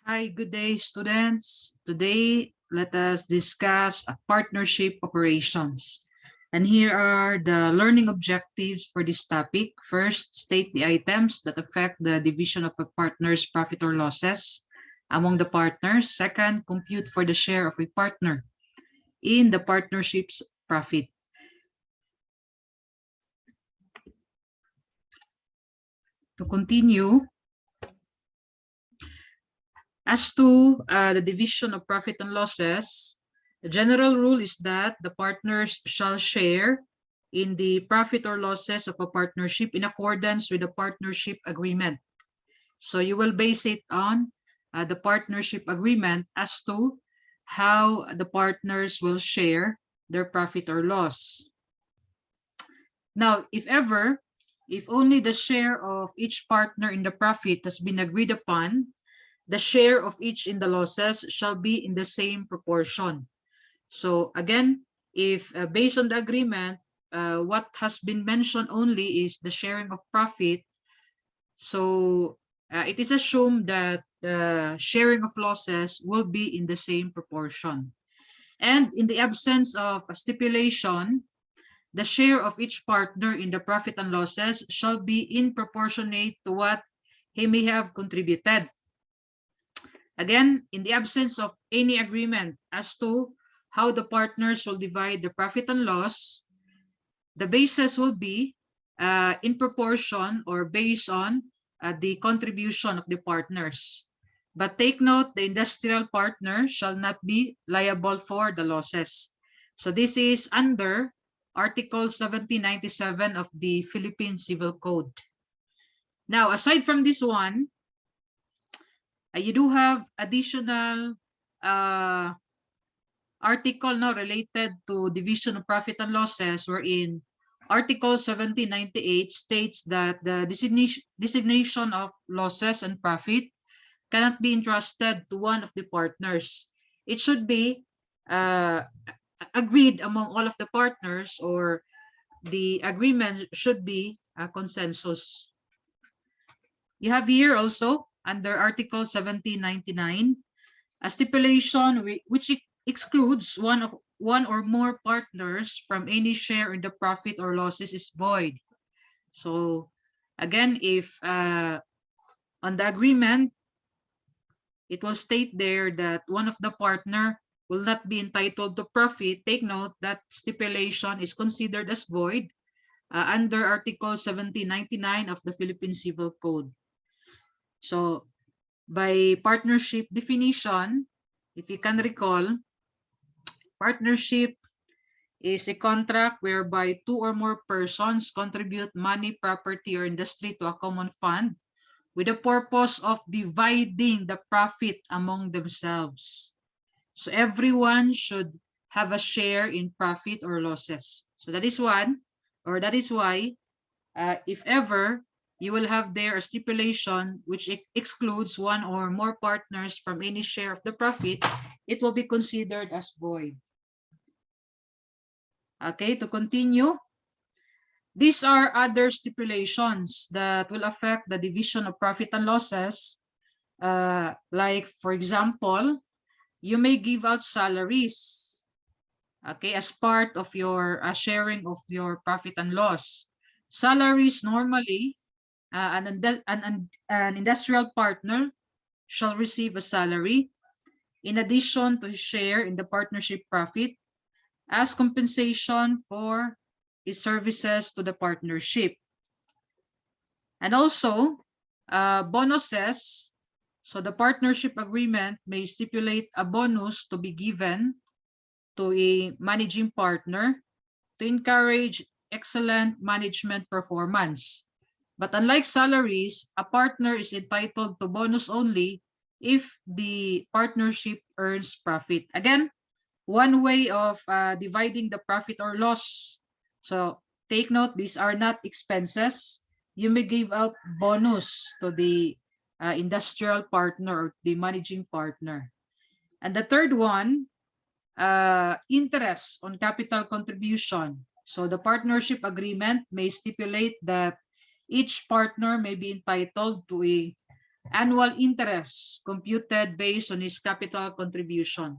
Hi, good day, students. Today, let us discuss partnership operations. And here are the learning objectives for this topic. First, state the items that affect the division of a partner's profit or losses among the partners. Second, compute for the share of a partner in the partnership's profit. To continue, as to the division of profit and losses, the general rule is that the partners shall share in the profit or losses of a partnership in accordance with the partnership agreement. So you will base it on the partnership agreement as to how the partners will share their profit or loss. Now, if only the share of each partner in the profit has been agreed upon, the share of each in the losses shall be in the same proportion. So again, if based on the agreement, what has been mentioned only is the sharing of profit, so it is assumed that the sharing of losses will be in the same proportion. And in the absence of a stipulation, the share of each partner in the profit and losses shall be in proportionate to what he may have contributed. Again, in the absence of any agreement as to how the partners will divide the profit and loss, the basis will be in proportion or based on the contribution of the partners. But take note, the industrial partner shall not be liable for the losses. So this is under Article 1797 of the Philippine Civil Code. Now, aside from this one, you do have additional article now related to division of profit and losses, wherein Article 1798 states that the designation of losses and profit cannot be entrusted to one of the partners. It should be agreed among all of the partners, or the agreement should be a consensus. You have here also under Article 1799 a stipulation which excludes one or more partners from any share in the profit or losses is void. So again, if on the agreement it will state there that one of the partner will not be entitled to profit, take note that stipulation is considered as void under Article 1799 of the Philippine Civil Code. So by partnership definition, if you can recall, partnership is a contract whereby two or more persons contribute money, property, or industry to a common fund with the purpose of dividing the profit among themselves. So everyone should have a share in profit or losses. So that is one, or that is why, if ever you will have there a stipulation which excludes one or more partners from any share of the profit, it will be considered as void. Okay, to continue, these are other stipulations that will affect the division of profit and losses. Like, for example, you may give out salaries, okay, as part of your sharing of your profit and loss. Salaries normally, an industrial partner shall receive a salary in addition to his share in the partnership profit as compensation for his services to the partnership. And also, bonuses. So the partnership agreement may stipulate a bonus to be given to a managing partner to encourage excellent management performance. But unlike salaries, a partner is entitled to bonus only if the partnership earns profit. Again, one way of dividing the profit or loss. So take note, these are not expenses. You may give out bonus to the industrial partner or the managing partner. And the third one, interest on capital contribution. So the partnership agreement may stipulate that each partner may be entitled to a annual interest computed based on his capital contribution.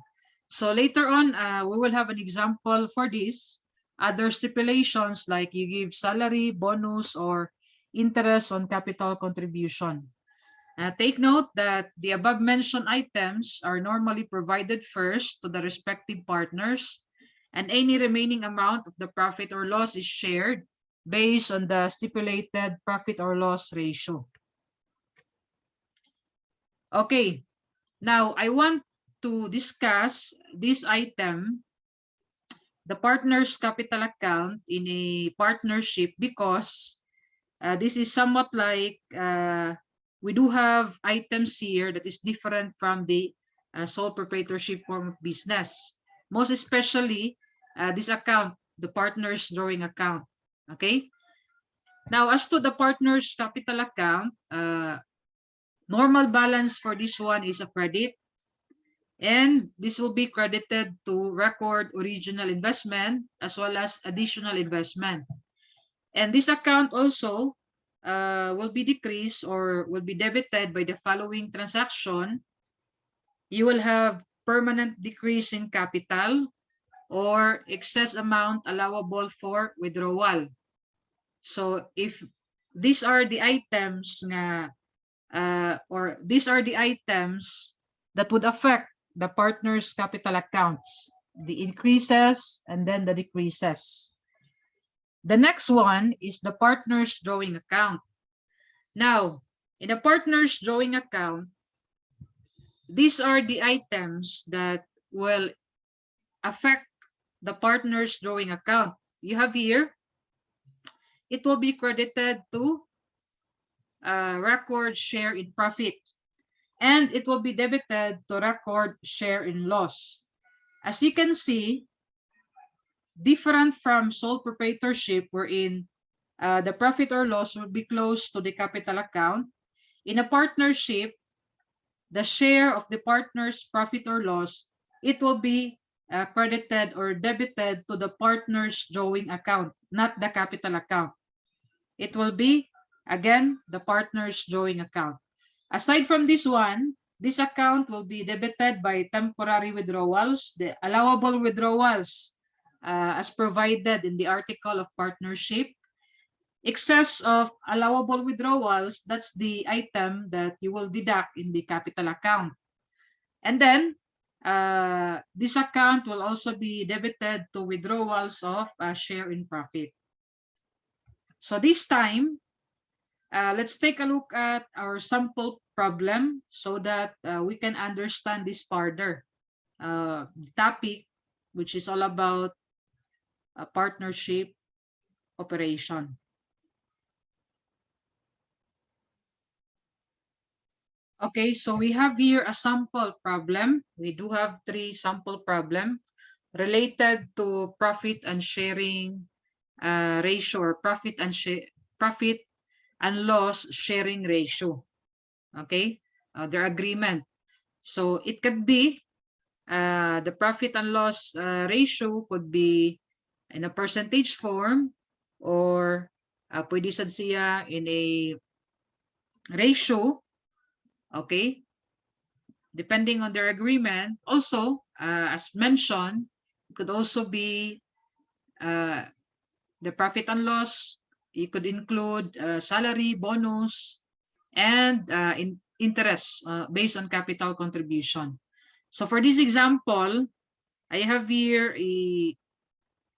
So later on, we will have an example for this. Other stipulations like you give salary, bonus, or interest on capital contribution. Take note that the above mentioned items are normally provided first to the respective partners, and any remaining amount of the profit or loss is shared based on the stipulated profit or loss ratio. Okay, now I want to discuss this item, the partner's capital account in a partnership, because this is somewhat like we do have items here that is different from the sole proprietorship form of business. Most especially this account, the partner's drawing account. Okay. Now, as to the partner's capital account, normal balance for this one is a credit, and this will be credited to record original investment as well as additional investment. And this account also will be decreased or will be debited by the following transaction. You will have permanent decrease in capital or excess amount allowable for withdrawal. So if these are the items nga, or these are the items that would affect the partner's capital accounts, the increases and then the decreases. The next one is the partner's drawing account. Now, in a partner's drawing account, these are the items that will affect the partner's drawing account. You have here, it will be credited to record share in profit, and it will be debited to record share in loss. As you can see, different from sole proprietorship, wherein the profit or loss will be close to the capital account. In a partnership, the share of the partner's profit or loss, it will be credited or debited to the partner's drawing account, not the capital account. It will be, again, the partner's drawing account. Aside from this one, this account will be debited by temporary withdrawals, the allowable withdrawals as provided in the article of partnership. Excess of allowable withdrawals, that's the item that you will deduct in the capital account. And then this account will also be debited to withdrawals of share in profit. So this time, let's take a look at our sample problem so that we can understand this further. Topic, which is all about a partnership operation. Okay, so we have here a sample problem. We do have 3 sample problems related to profit and sharing ratio, or profit and loss sharing ratio. Okay, their agreement. So it could be the profit and loss ratio could be in a percentage form, or pwede sad siya in a ratio. Okay, depending on their agreement. Also, as mentioned, it could also be the profit and loss. You could include salary, bonus, and interest based on capital contribution. So for this example, I have here a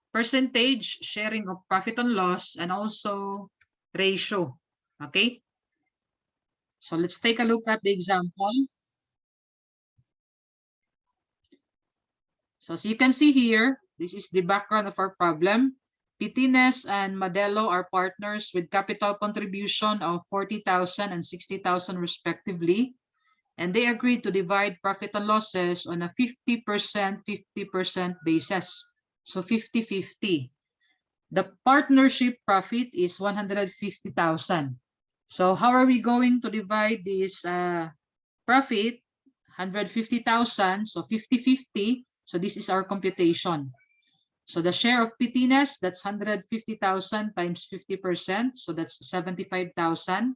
percentage sharing of profit and loss and also ratio. Okay. So let's take a look at the example. So as you can see here, this is the background of our problem. Pitines and Madelo are partners with capital contribution of 40,000 and 60,000 respectively, and they agreed to divide profit and losses on a 50% basis. So 50-50. The partnership profit is 150,000. So how are we going to divide this profit? 150,000, so 50-50. So this is our computation. So the share of Pitines, that's 150,000 times 50%. So that's 75,000.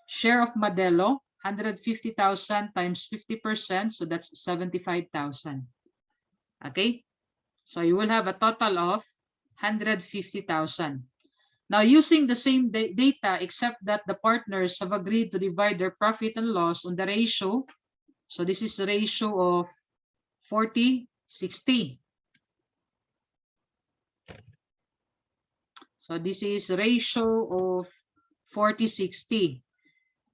Share of Madelo, 150,000 times 50%, so that's 75,000. Okay, so you will have a total of 150,000. Now, using the same data, except that the partners have agreed to divide their profit and loss on the ratio. So this is the ratio of 40-60. So this is ratio of 40-60.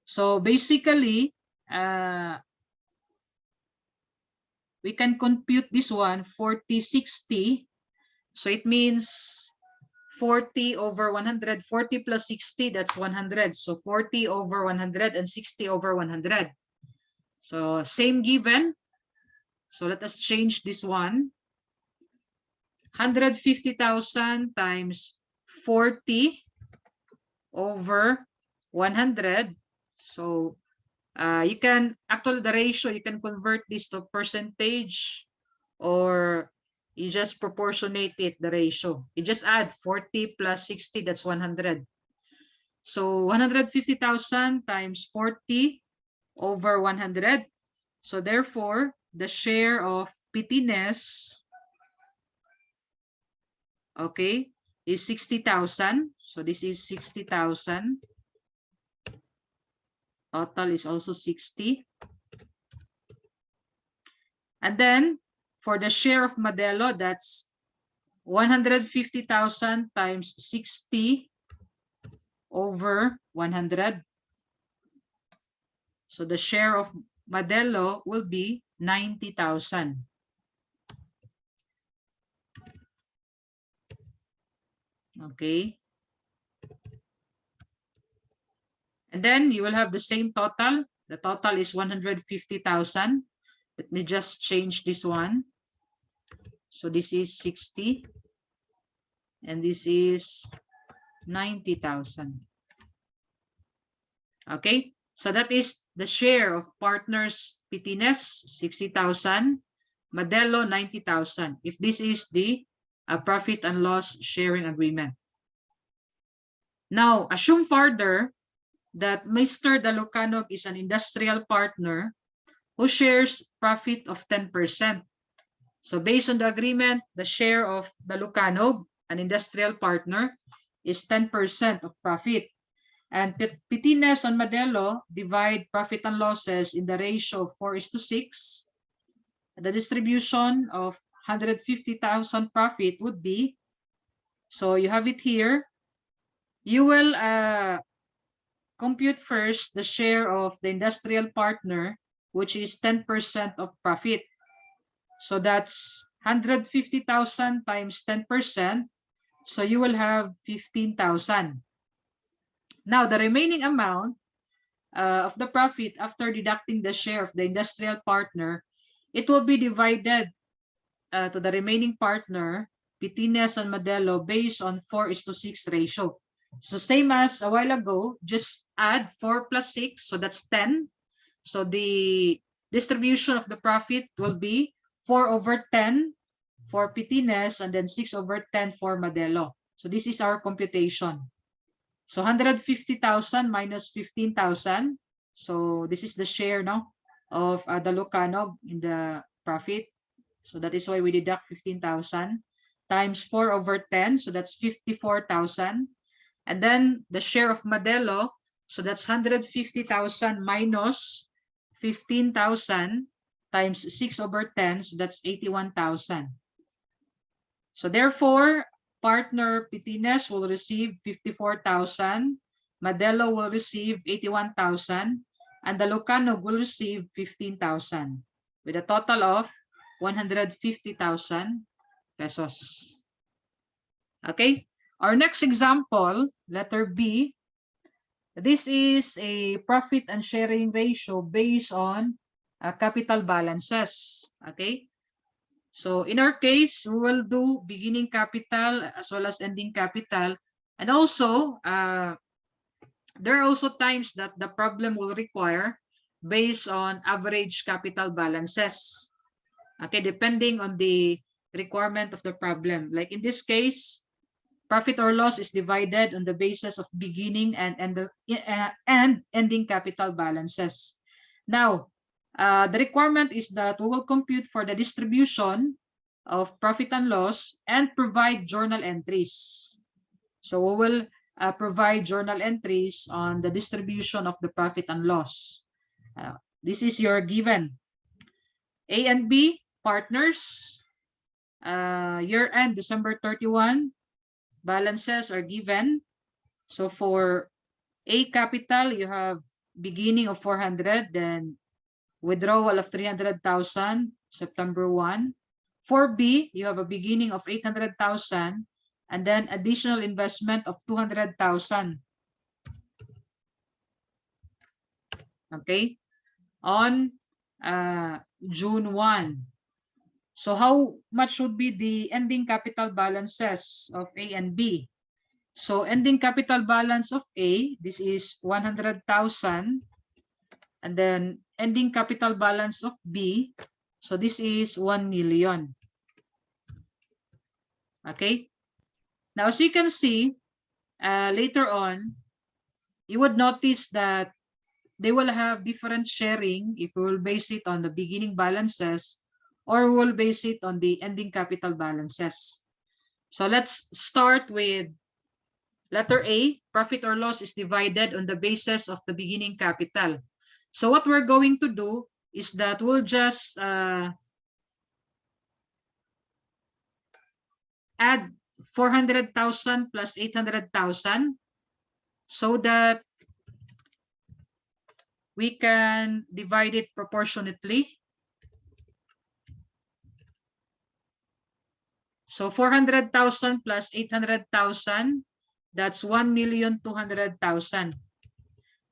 So basically, we can compute this one 40-60. So it means 40 over 100, 40 plus 60, that's 100. So 40 over 100 and 60 over 100. So same given. So let us change this one. 150,000 times 40 over 100. So you can, actually the ratio, you can convert this to percentage, or you just proportionate it, the ratio. You just add 40 plus 60, that's 100. So 150,000 times 40 over 100. So therefore, the share of pettiness, okay, is 60,000. So this is 60,000. Total is also 60. And then for the share of Modelo, that's 150,000 times 60 over 100. So the share of Modelo will be 90,000. Okay. And then you will have the same total. The total is 150,000. Let me just change this one. So this is 60. And this is 90,000. Okay. So that is the share of partners pettiness, 60,000. Modelo, 90,000. If this is the profit and loss sharing agreement. Now, assume further that Mr. Dalucanog is an industrial partner who shares profit of 10%. So based on the agreement, the share of Dalucanog, an industrial partner, is 10% of profit. And Petines and Modelo divide profit and losses in the ratio of 4:6. The distribution of 150,000 profit would be, so you have it here. You will compute first the share of the industrial partner, which is 10% of profit. So that's 150,000 times 10%. So you will have 15,000. Now, the remaining amount of the profit after deducting the share of the industrial partner, it will be divided to the remaining partner, Petines and Modelo, based on 4:6 ratio. So same as a while ago, just add 4 plus 6, so that's 10. So the distribution of the profit will be 4 over 10 for Petines and then 6 over 10 for Modelo. So this is our computation. So 150,000 minus 15,000. So this is the share now of Dalucanog in the profit. So that is why we deduct 15,000 times 4 over 10. So that's 54,000. And then the share of Modelo. So that's 150,000 minus 15,000 times 6 over 10. So that's 81,000. So therefore, partner Petines will receive 54,000, Modelo will receive 81,000, and Dalucanog will receive 15,000 with a total of 150,000 pesos. Okay, our next example, letter B. This is a profit and sharing ratio based on capital balances. Okay. So in our case, we will do beginning capital as well as ending capital. And also, there are also times that the problem will require based on average capital balances. Okay, depending on the requirement of the problem. Like in this case, profit or loss is divided on the basis of beginning and ending capital balances. Now, the requirement is that we will compute for the distribution of profit and loss and provide journal entries. So we will provide journal entries on the distribution of the profit and loss. This is your given. A and B partners, year-end December 31, balances are given. So for A capital, you have beginning of 400, then withdrawal of 300,000, September 1. For B, you have a beginning of 800,000, and then additional investment of 200,000. Okay, on June 1. So how much would be the ending capital balances of A and B? So ending capital balance of A, this is 100,000, and then ending capital balance of B, so this is 1 million. Okay, now as you can see, later on, you would notice that they will have different sharing if we will base it on the beginning balances or we will base it on the ending capital balances. So let's start with letter A. Profit or loss is divided on the basis of the beginning capital. So what we're going to do is that we'll just add 400,000 plus 800,000 so that we can divide it proportionately. So 400,000 plus 800,000, that's 1,200,000.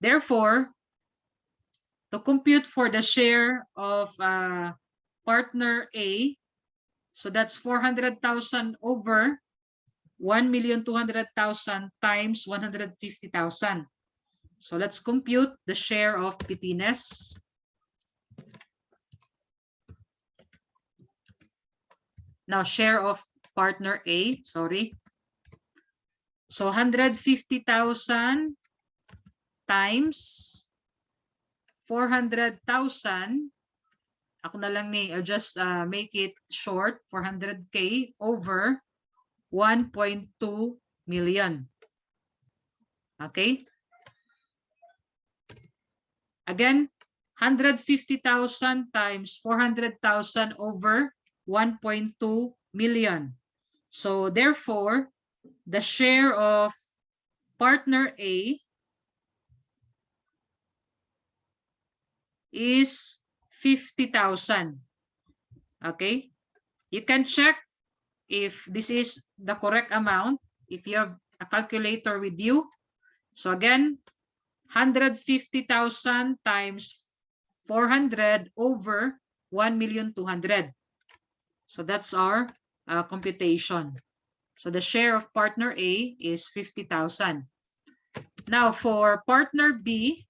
Therefore, to compute for the share of partner A, so that's 400,000 over 1,200,000 times 150,000. So let's compute the share of Pitines. Now share of partner A, sorry. So 150,000 times 400,000. Ako na lang ni, I'll just make it short, 400K over 1.2 million. Okay? Again, 150,000 times 400,000 over 1.2 million. So therefore, the share of partner A is 50,000. Okay? You can check if this is the correct amount if you have a calculator with you. So again, 150,000 times 400 over 1,200,000. So that's our computation. So the share of partner A is 50,000. Now for partner B,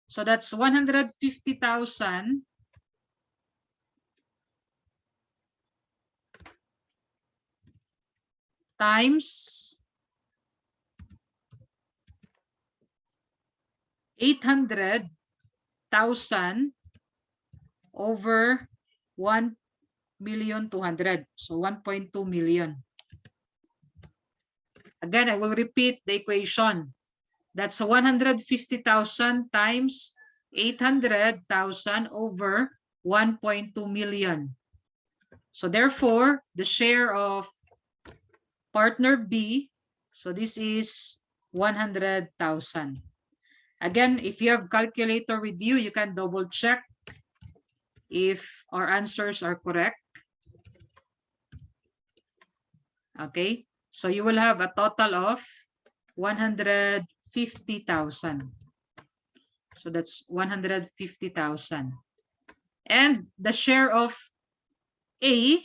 so that's 150,000 times 800,000 over 1,200,000. So 1.2 million. Again, I will repeat the equation. That's 150,000 times 800,000 over 1.2 million. So therefore, the share of partner B, so this is 100,000. Again, if you have calculator with you, you can double check if our answers are correct. Okay, so you will have a total of 150,000. So that's 150,000. And the share of A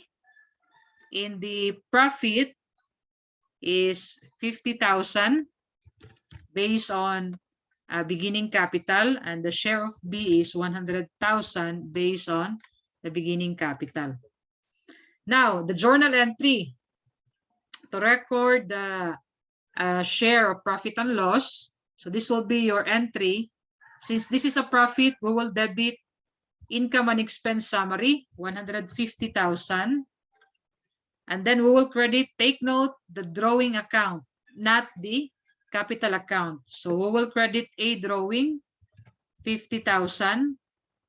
in the profit is 50,000 based on beginning capital, and the share of B is 100,000 based on the beginning capital. Now, the journal entry to record the share of profit and loss. So this will be your entry. Since this is a profit, we will debit income and expense summary, 150,000. And then we will credit, take note, the drawing account, not the capital account. So we will credit A drawing, 50,000.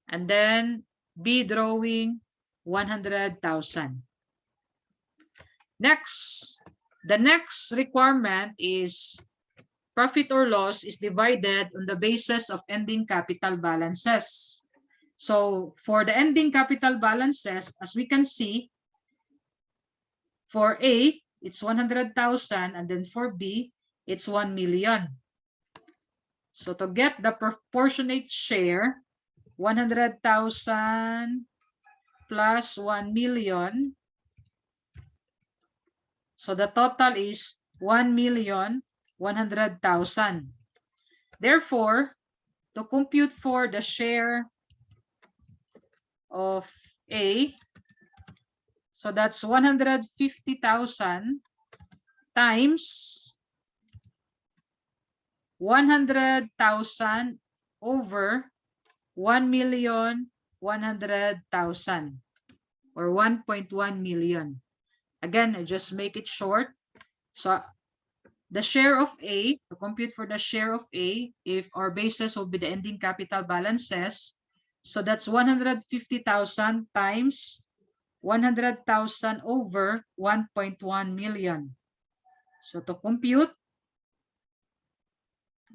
And then B drawing, 100,000. Next, the next requirement is profit or loss is divided on the basis of ending capital balances. So for the ending capital balances, as we can see, for A, it's 100,000, and then for B, it's 1 million. So to get the proportionate share, 100,000 plus 1 million. So the total is 1,100,000. Therefore, to compute for the share of A, so that's 150,000 times 100,000 over 1,100,000 or 1.1 million. Again, I just make it short. So the share of A, to compute for the share of A, if our basis will be the ending capital balances, so that's 150,000 times 100,000 over 1.1 million. So to compute,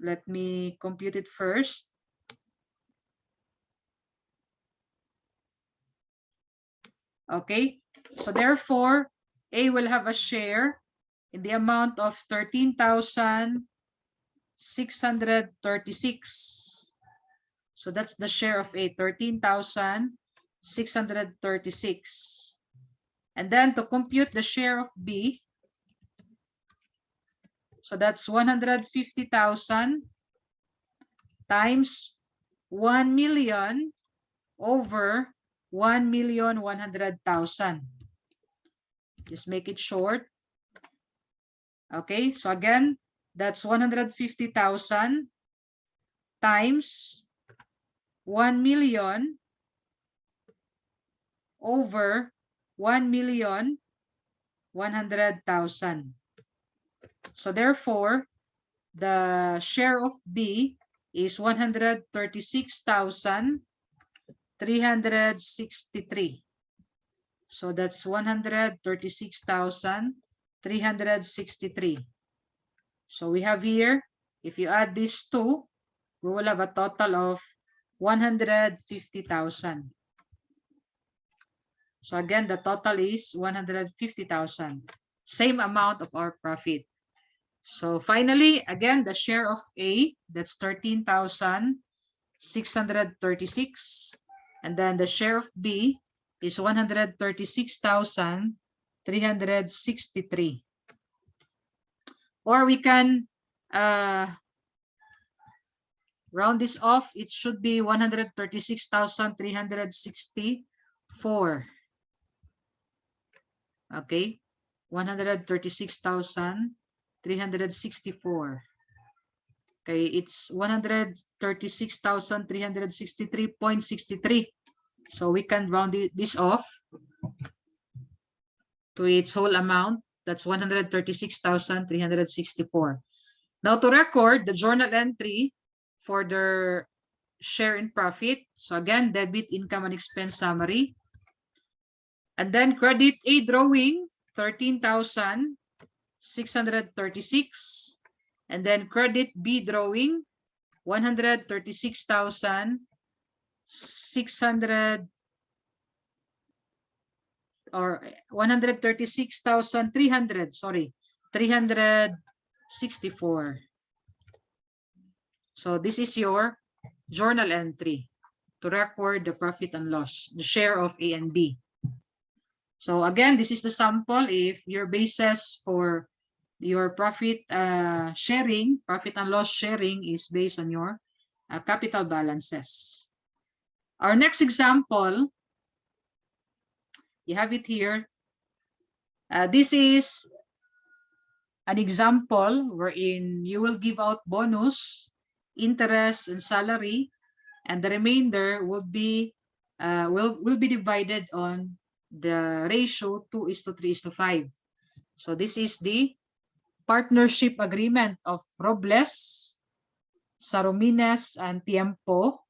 let me compute it first. Okay, so therefore, A will have a share in the amount of 13,636. So that's the share of A, 13,636. And then to compute the share of B, so that's 150,000 times 1 million over 1,100,000. Just make it short. Okay, so again, that's 150,000 times 1 million over 1,100,000. So therefore, the share of B is 136,363. So that's 136,363. So we have here, if you add these two, we will have a total of 150,000. So again, the total is 150,000. Same amount of our profit. So finally, again, the share of A, that's 13,636. And then the share of B is 136,363. Or we can round this off. It should be 136,364. Okay, 136,364. Okay, it's 136,363.63. So we can round this off to its whole amount. That's 136,364. Now to record the journal entry for the share in profit. So again, debit income and expense summary. And then credit A drawing, 13,636. And then credit B drawing, 136,600 or 136,300, sorry, 364. So this is your journal entry to record the profit and loss, the share of A and B. So again, this is the sample. If your basis for your profit sharing, profit and loss sharing is based on your capital balances. Our next example, you have it here. This is an example wherein you will give out bonus, interest, and salary, and the remainder will be divided on the ratio 2:3:5. So this is the partnership agreement of Robles, Saromines, and Tiempo,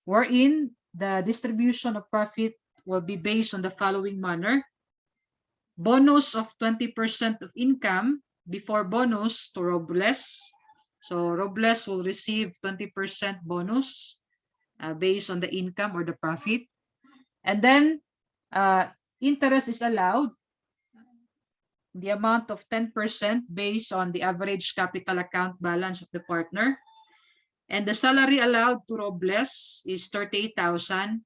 wherein the distribution of profit will be based on the following manner. Bonus of 20% of income before bonus to Robles. So Robles will receive 20% bonus based on the income or the profit. And then interest is allowed, the amount of 10% based on the average capital account balance of the partner. And the salary allowed to Robles is 38,000.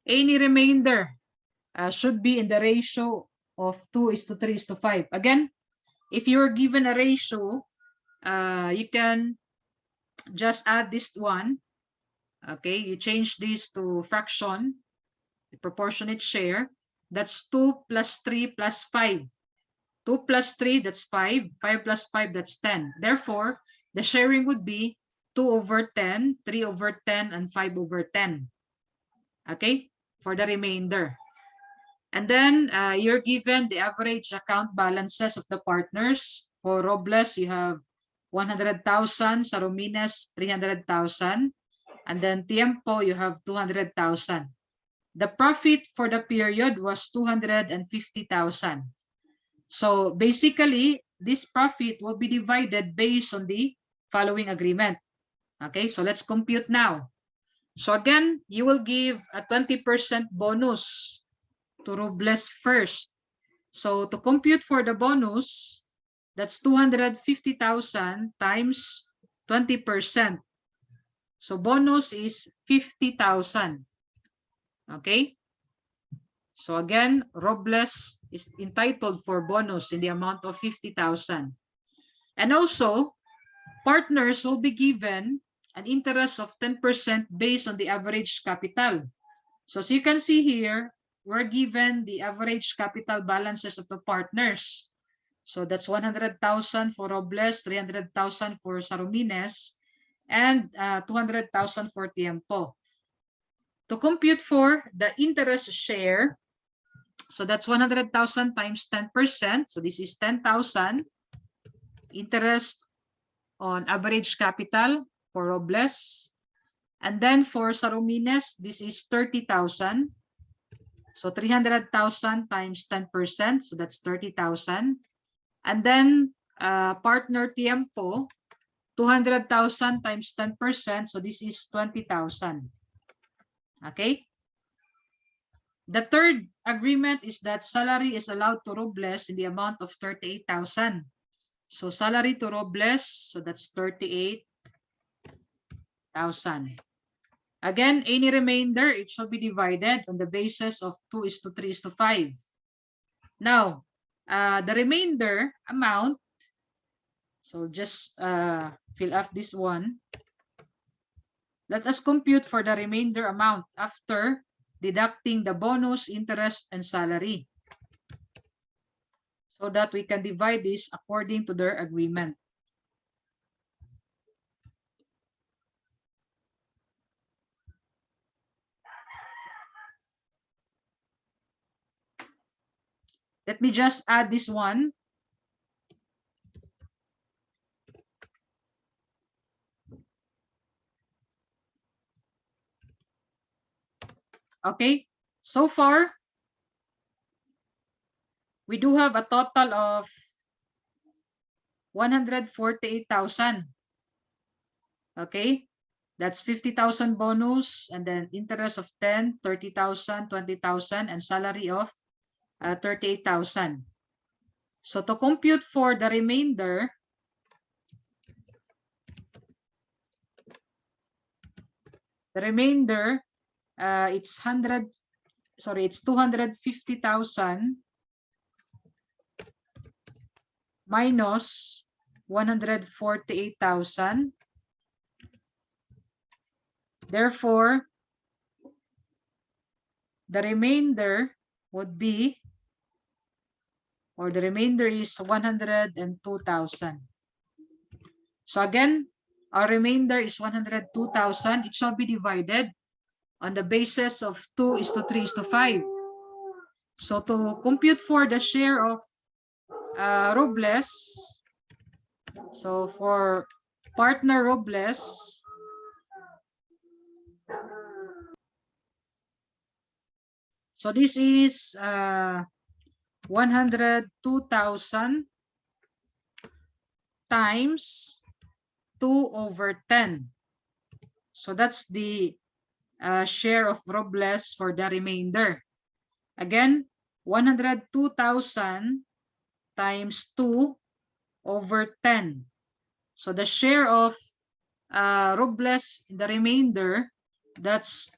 Any remainder should be in the ratio of 2:3:5. Again, if you're given a ratio, you can just add this one. Okay, you change this to fraction, the proportionate share. That's 2 plus 3 plus 5. 2 plus 3, that's 5. 5 plus 5, that's 10. Therefore, the sharing would be 2/10, 3/10, and 5/10. Okay, for the remainder. And then you're given the average account balances of the partners. For Robles, you have 100,000. Saromines, 300,000. And then Tiempo, you have 200,000. The profit for the period was 250,000. So basically, this profit will be divided based on the following agreement. Okay, so let's compute now. So again, you will give a 20% bonus to Robles first. So to compute for the bonus, that's 250,000 times 20%. So bonus is 50,000. Okay? So again, Robles is entitled for bonus in the amount of 50,000. And also, partners will be given an interest of 10% based on the average capital. So as you can see here, we're given the average capital balances of the partners. So that's 100,000 for Robles, 300,000 for Saromines, and 200,000 for Tiempo. To compute for the interest share, so that's 100,000 times 10%. So this is 10,000 interest on average capital for Robles. And then for Saromines, this is 30,000. So 300,000 times 10%. So that's 30,000. And then partner Tiempo, 200,000 times 10%. So this is 20,000. Okay. The third agreement is that salary is allowed to Robles in the amount of 38,000. So salary to Robles, so that's 38,000. Again, any remainder, it shall be divided on the basis of 2:3:5. Now, the remainder amount, so just fill up this one. Let us compute for the remainder amount after deducting the bonus, interest, and salary, so that we can divide this according to their agreement. Let me just add this one. Okay, so far, we do have a total of 148,000. Okay, that's 50,000 bonus, and then interest of 10, 30,000, 20,000, and salary of 38,000. So to compute for the remainder, it's 250,000 minus 148,000. Therefore, the remainder would be or the remainder is 102,000. So again, our remainder is 102,000. It shall be divided on the basis of 2:3:5. So to compute for the share of Robles, so for partner Robles, so this is 102,000 times 2/10. So that's the share of Robles for the remainder. Again, 102,000 times 2/10. So the share of Robles in the remainder, that's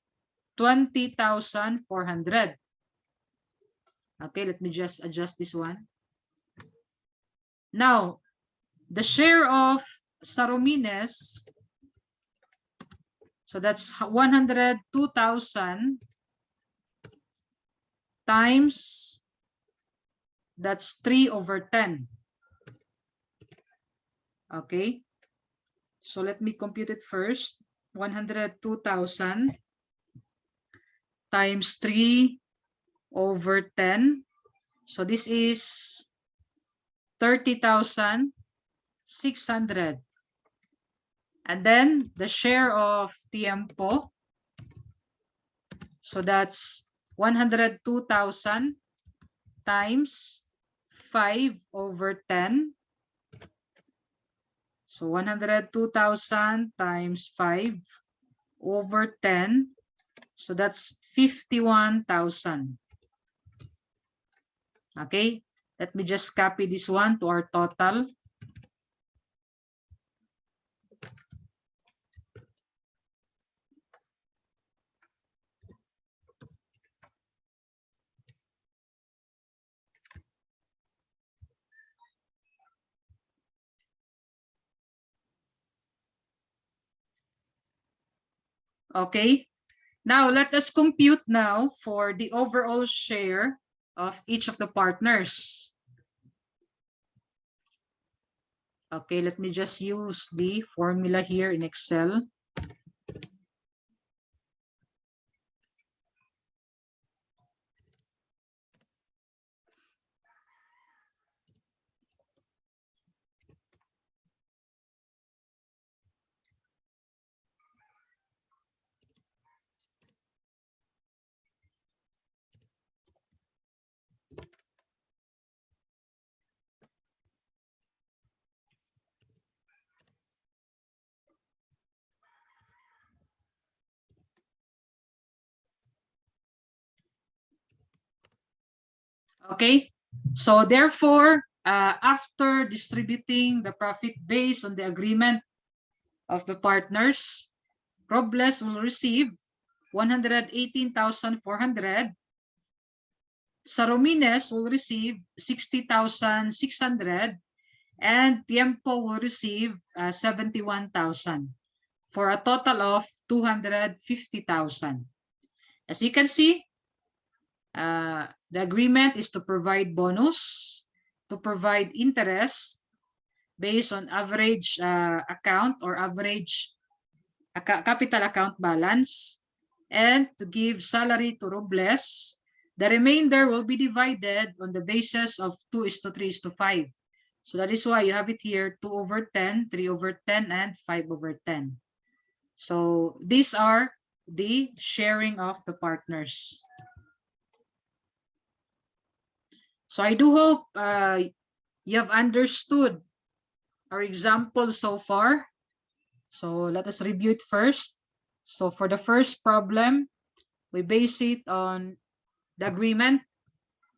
20,400. Okay, let me just adjust this one. Now, the share of Saromines, so that's 102,000 times, that's 3/10. Okay, so let me compute it first. 102,000 times 3/10. So this is 30,600. And then the share of Tiempo, so that's 102,000 times 5/10. So 102,000 times 5/10. So that's 51,000. Okay, let me just copy this one to our total. Okay, now let us compute now for the overall share of each of the partners. Okay, let me just use the formula here in Excel. Okay, so therefore, after distributing the profit based on the agreement of the partners, Robles will receive 118,400. Saromines will receive 60,600, and Tiempo will receive 71,000 for a total of 250,000. As you can see, the agreement is to provide bonus, to provide interest based on average account or average capital account balance, and to give salary to Robles. The remainder will be divided on the basis of 2:3:5. So that is why you have it here 2/10, 3/10, and 5/10. So these are the sharing of the partners. So I do hope you have understood our example so far. So let us review it first. So for the first problem, we base it on the agreement,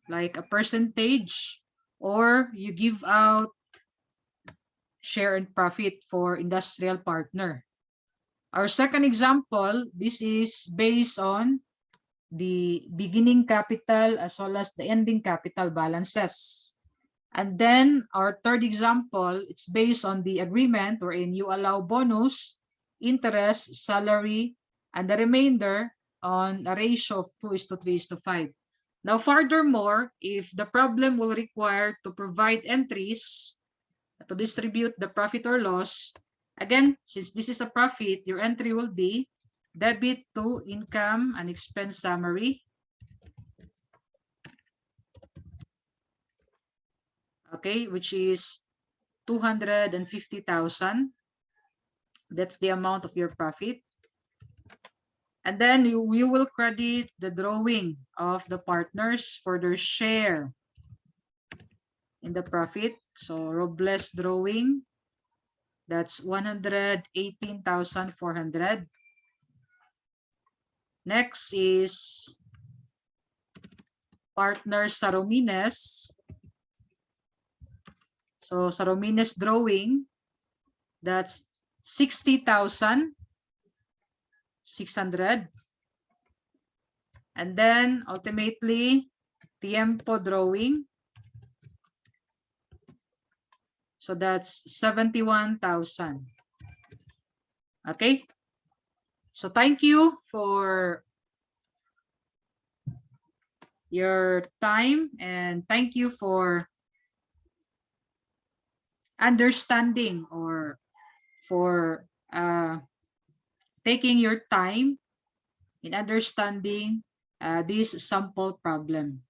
like a percentage, or you give out share and profit for industrial partner. Our second example, this is based on the beginning capital as well as the ending capital balances. And then our third example, it's based on the agreement wherein you allow bonus, interest, salary, and the remainder on a ratio of 2:3:5. Now, furthermore, if the problem will require to provide entries to distribute the profit or loss, again, since this is a profit, your entry will be debit to income and expense summary. Okay, which is 250,000. That's the amount of your profit. And then you will credit the drawing of the partners for their share in the profit. So Robles drawing, that's 118,400. Next is partner Saromines. So Saromines drawing, that's 60,600. And then ultimately, Tiempo drawing. So that's 71,000. Okay. So thank you for your time and thank you for understanding or for taking your time in understanding this sample problem.